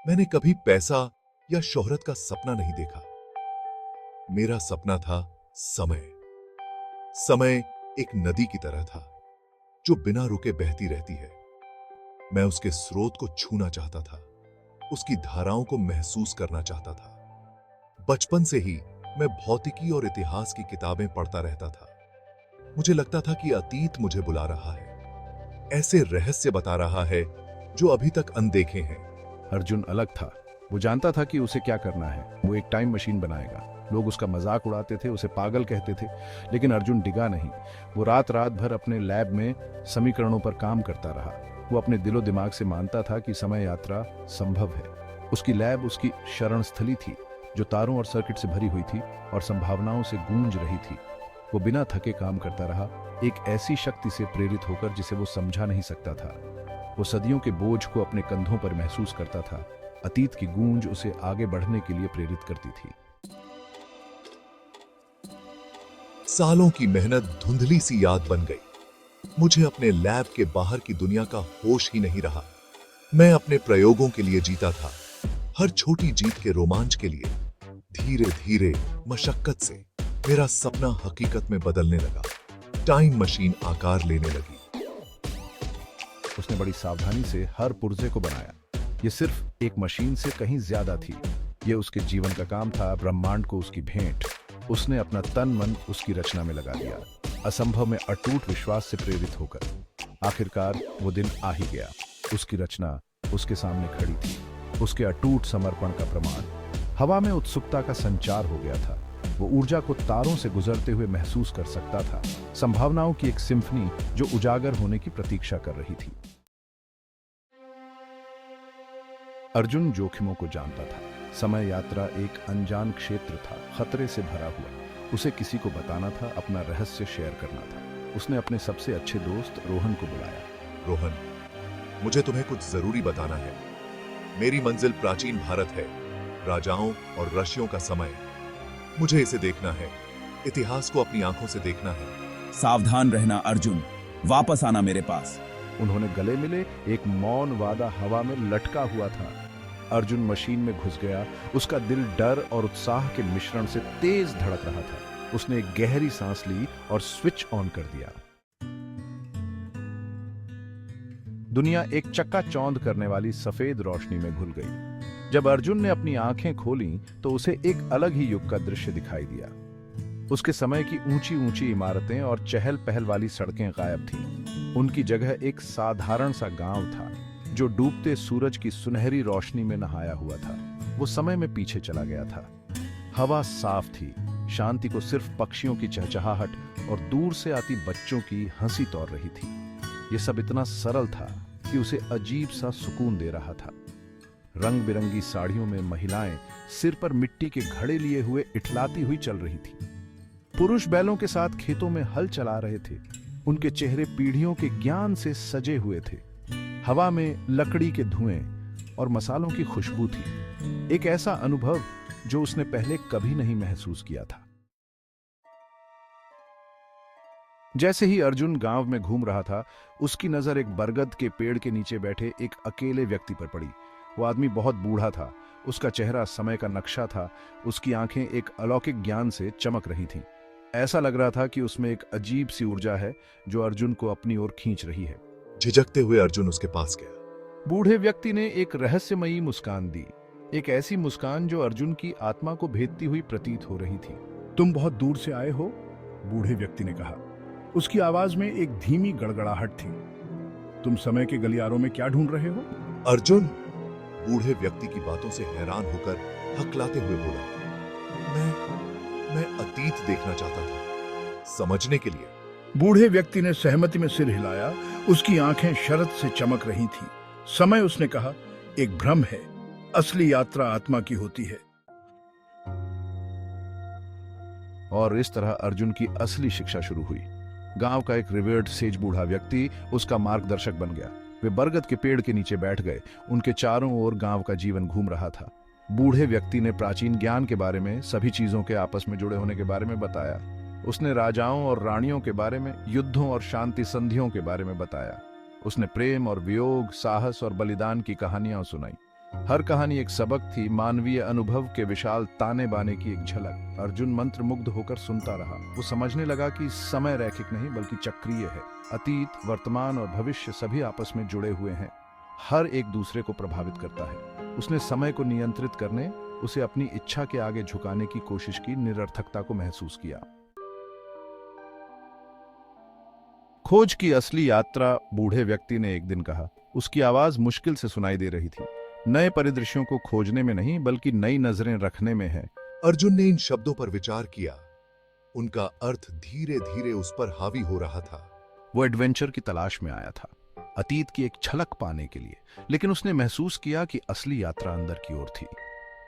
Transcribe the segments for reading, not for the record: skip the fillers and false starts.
मैंने कभी पैसा या शोहरत का सपना नहीं देखा। मेरा सपना था समय। समय एक नदी की तरह था जो बिना रुके बहती रहती है। मैं उसके स्रोत को छूना चाहता था, उसकी धाराओं को महसूस करना चाहता था। बचपन से ही मैं भौतिकी और इतिहास की किताबें पढ़ता रहता था। मुझे लगता था कि अतीत मुझे बुला रहा है, ऐसे रहस्य बता रहा है जो अभी तक अनदेखे हैं। अर्जुन अलग था। वो जानता था कि उसे क्या करना है। वो एक टाइम मशीन बनाएगा। लोग उसका मजाक उड़ाते थे, उसे पागल कहते थे, लेकिन अर्जुन डिगा नहीं। वो रात रात भर अपने लैब में समीकरणों पर काम करता रहा। वो अपने दिलो दिमाग से मानता था कि समय यात्रा संभव है। उसकी लैब उसकी शरण स्थली थी, जो तारों और सर्किट से भरी हुई थी और संभावनाओं से गूंज रही थी। वो बिना थके काम करता रहा, एक ऐसी शक्ति से प्रेरित होकर जिसे वो समझा नहीं सकता था। वो सदियों के बोझ को अपने कंधों पर महसूस करता था। अतीत की गूंज उसे आगे बढ़ने के लिए प्रेरित करती थी। सालों की मेहनत धुंधली सी याद बन गई। मुझे अपने लैब के बाहर की दुनिया का होश ही नहीं रहा। मैं अपने प्रयोगों के लिए जीता था, हर छोटी जीत के रोमांच के लिए। धीरे धीरे मशक्कत से मेरा सपना हकीकत में बदलने लगा। टाइम मशीन आकार लेने लगी। उसने बड़ी सावधानी से हर पुर्जे को बनाया। ये सिर्फ एक मशीन से कहीं ज्यादा थी। ये उसके जीवन का काम था, ब्रह्मांड को उसकी भेंट। उसने अपना तन मन उसकी रचना में लगा दिया, असंभव में अटूट विश्वास से प्रेरित होकर। आखिरकार वो दिन आ ही गया। उसकी रचना उसके सामने खड़ी थी, उसके अटूट समर्पण का प्रमाण। हवा में उत्सुकता का संचार हो गया था। वो ऊर्जा को तारों से गुजरते हुए महसूस कर सकता था, संभावनाओं की एक सिम्फनी जो उजागर होने की प्रतीक्षा कर रही थी। अर्जुन जोखिमों को जानता था। समय यात्रा एक अनजान क्षेत्र था, खतरे से भरा हुआ। उसे किसी को बताना था, अपना रहस्य शेयर करना था। उसने अपने सबसे अच्छे दोस्त रोहन को बुलाया। रोहन, मुझे तुम्हें कुछ जरूरी बताना है। मेरी मंजिल प्राचीन भारत है, राजाओं और ऋषियों का समय। मुझे इसे देखना है, इतिहास को अपनी आंखों से देखना है। सावधान रहना अर्जुन, वापस आना मेरे पास। उन्होंने गले मिले। एक मौन वादा हवा में लटका हुआ था। अर्जुन मशीन में घुस गया। उसका दिल डर और उत्साह के मिश्रण से तेज धड़क रहा था। उसने एक गहरी सांस ली और स्विच ऑन कर दिया। दुनिया एक चक्काचौंध करने वाली सफेद रोशनी में घुल गई। जब अर्जुन ने अपनी आंखें खोलीं तो उसे एक अलग ही युग का दृश्य दिखाई दिया। उसके समय की ऊंची ऊंची इमारतें और चहल पहल वाली सड़कें गायब थीं। उनकी जगह एक साधारण सा गांव था जो डूबते सूरज की सुनहरी रोशनी में नहाया हुआ था। वो समय में पीछे चला गया था। हवा साफ थी, शांति को सिर्फ पक्षियों की चहचहाहट और दूर से आती बच्चों की हंसी तौर रही थी। ये सब इतना सरल था कि उसे अजीब सा सुकून दे रहा था। रंग बिरंगी साड़ियों में महिलाएं सिर पर मिट्टी के घड़े लिए हुए इठलाती हुई चल रही थी। पुरुष बैलों के साथ खेतों में हल चला रहे थे। उनके चेहरे पीढ़ियों के ज्ञान से सजे हुए थे। हवा में लकड़ी के धुएं और मसालों की खुशबू थी। एक ऐसा अनुभव जो उसने पहले कभी नहीं महसूस किया था। जैसे ही अर्जुन गांव में घूम रहा था, उसकी नजर एक बरगद के पेड़ के नीचे बैठे एक अकेले व्यक्ति पर पड़ी। वो आदमी बहुत बूढ़ा था। उसका चेहरा समय का नक्शा था। उसकी आंखें एक अलौकिक ज्ञान से चमक रही थीं। ऐसा लग रहा था कि उसमें एक अजीब सी ऊर्जा है जो अर्जुन को अपनी ओर खींच रही है। झिझकते हुए अर्जुन उसके पास गया। बूढ़े व्यक्ति ने एक रहस्यमयी मुस्कान दी, एक ऐसी मुस्कान जो अर्जुन की आत्मा को भेदती हुई प्रतीत हो रही थी। तुम बहुत दूर से आए हो, बूढ़े व्यक्ति ने कहा। उसकी आवाज में एक धीमी गड़गड़ाहट थी। तुम समय के गलियारों में क्या ढूंढ रहे हो? अर्जुन बूढ़े व्यक्ति की बातों से हैरान होकर हकलाते हुए बोला, मैं अतीत देखना चाहता था, समझने के लिए। बूढ़े व्यक्ति ने सहमति में सिर हिलाया। उसकी आंखें शरत से चमक रही थीं। समय, उसने कहा, एक भ्रम है। असली यात्रा आत्मा की होती है। और इस तरह अर्जुन की असली शिक्षा शुरू हुई। गांव का एक रिवर्ड सेज बूढ़ा व्यक्ति उसका मार्गदर्शक बन गया। वे बरगद के पेड़ के नीचे बैठ गए। उनके चारों ओर गांव का जीवन घूम रहा था। बूढ़े व्यक्ति ने प्राचीन ज्ञान के बारे में, सभी चीजों के आपस में जुड़े होने के बारे में बताया। उसने राजाओं और रानियों के बारे में, युद्धों और शांति संधियों के बारे में बताया। उसने प्रेम और वियोग, साहस और बलिदान की कहानियां सुनाई। हर कहानी एक सबक थी, मानवीय अनुभव के विशाल ताने बाने की एक झलक। अर्जुन मंत्रमुग्ध होकर सुनता रहा। वो समझने लगा कि समय रैखिक नहीं बल्कि चक्रीय है। अतीत, वर्तमान और भविष्य सभी आपस में जुड़े हुए हैं, हर एक दूसरे को प्रभावित करता है। उसने समय को नियंत्रित करने, उसे अपनी इच्छा के आगे झुकाने की कोशिश की निरर्थकता को महसूस किया। खोज की असली यात्रा, बूढ़े व्यक्ति ने एक दिन कहा। उसकी आवाज मुश्किल से सुनाई दे रही थी। नए परिदृश्यों को खोजने में नहीं बल्कि नई नजरें रखने में है। अर्जुन ने इन शब्दों पर विचार किया। उनका अर्थ धीरे धीरे उस पर हावी हो रहा था। वो एडवेंचर की तलाश में आया था, अतीत की एक झलक पाने के लिए, लेकिन उसने महसूस किया कि असली यात्रा अंदर की ओर थी।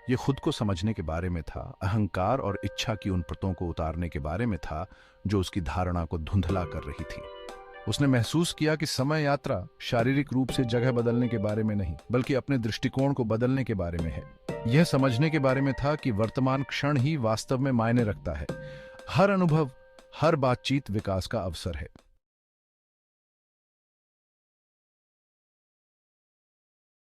ये खुद को समझने के बारे में था, अहंकार और इच्छा की उन परतों को उतारने के बारे में था जो उसकी धारणा को धुंधला कर रही थी। उसने महसूस किया कि समय यात्रा शारीरिक रूप से जगह बदलने के बारे में नहीं बल्कि अपने दृष्टिकोण को बदलने के बारे में है। यह समझने के बारे में था कि वर्तमान क्षण ही वास्तव में मायने रखता है। हर अनुभव, हर बातचीत विकास का अवसर है।